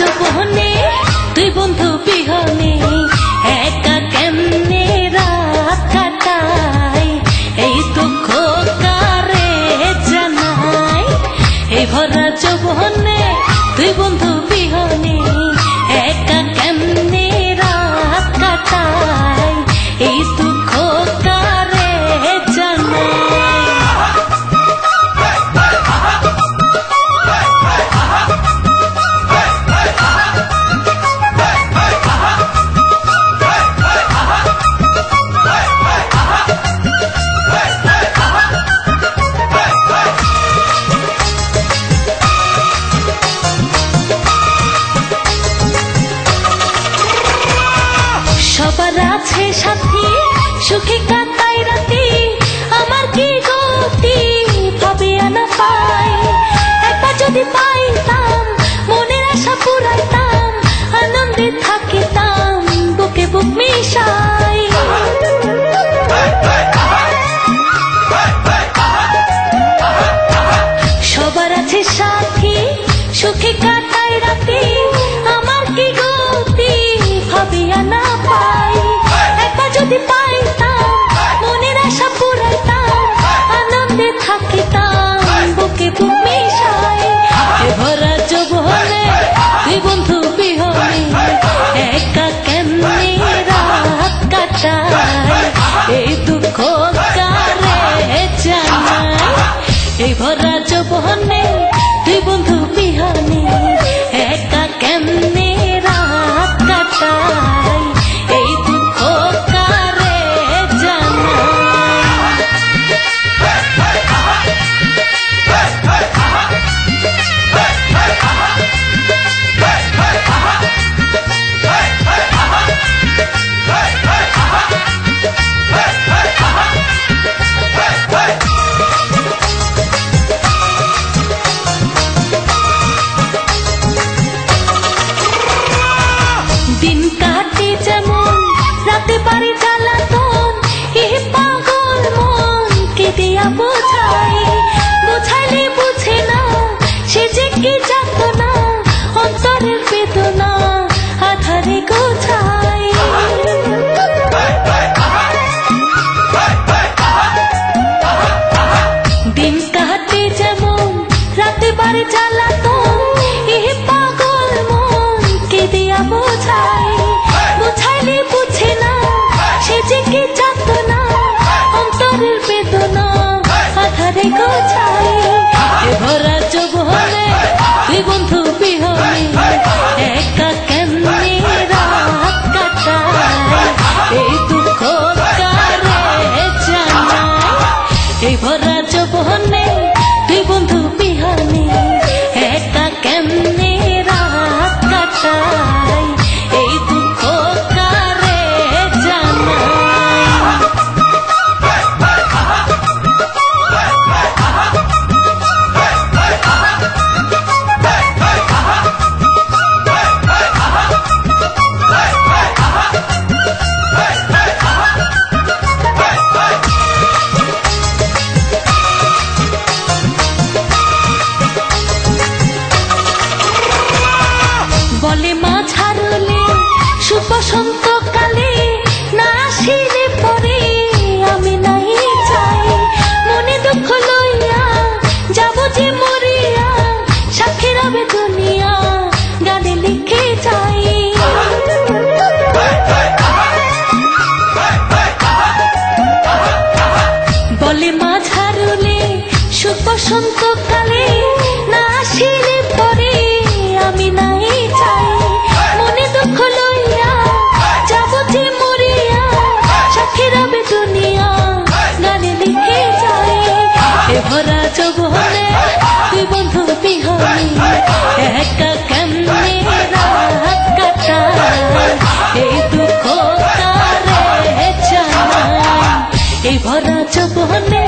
যৌবনে তুই বন্ধু বিহনে একা কেমনে রাত কাটাই, এই দুঃখ কারে জানাই। এই ভরা যৌবনে তুই বন্ধু বিহনে একা কেমনে রাত কাটাই, এই দুঃখ কারে জানাই। সবার আছে সাথী সুখে কাটাই রাতি, আমার কি গতি ভাবে না পাই। একবার যদি পাইতাম মনের আশা পুরাইতাম, আনন্দে থাকিতাম বুকে বুক মিশাই। সবার আছে সাথী সুখে কাটাই রাতি, আমার কি গতি ভাবে না পাই। একবার যদি পাইতাম মনের আশা পুরাইতাম, আনন্দে থাকিতাম বুকে বুক মিশাই। এ ভরা যৌবনে তুই বন্ধু বিহনে একা কেমনে রাত কাটাই, এই দুঃখ কারে জানাই। এই ভরা যৌবনে তুই বন্ধু বিহনে একা কেমনে রাত কাটাই, এই দুঃখ কারে জানাই। দিন কাটে যেমন রাতে বাড়ি জ্বালাতন, এ পাগল মন কে দিয়া বোঝাই। বোঝাইলে বুঝে না সে যে কি যাতনা, অন্তরের বেদনা আধারে গোছাই। দিন কাটে যেমন রাতে বাড়ি জ্বালাতন, এ পাগল মন কে দিয়া বোঝাই। বোঝাইলে বুঝে না সে যে কি যাতনা, অন্তরের বেদনা আধারে গোছাই। এ ভরা যৌবনে তুই বন্ধু বিহনে একা কেমনে রাত কাটাই, এই দুঃখ কারে জানাই। এই ভরা যৌবনে তুই বন্ধু বিহনে একা কেমনে রাত কাটাই, এই দুঃখ কারে জানাই। বলে মা ছাড়লে সুখ বসন্ত কালে, না আসিলে পরে আমি নাই চাই। মনে দুঃখ লইয়া যাব যে মরিয়া, সাক্ষী রবে দুনিয়া গানে লিখে যাই। বলে মা ছাড়লে সুখ বসন্ত কালে, না আসিলে পরে আমি নাই চাই। মনে দুঃখ লইয়া যাব যে মরিয়া, সাক্ষী রবে দুনিয়া গানে লিখে যাই। এ ভরা যৌবনে তুই বন্ধু বিহনে একা কেমনে রাত কাটাই, এই দুঃখ কারে জানাই। এই ভরা যৌবনে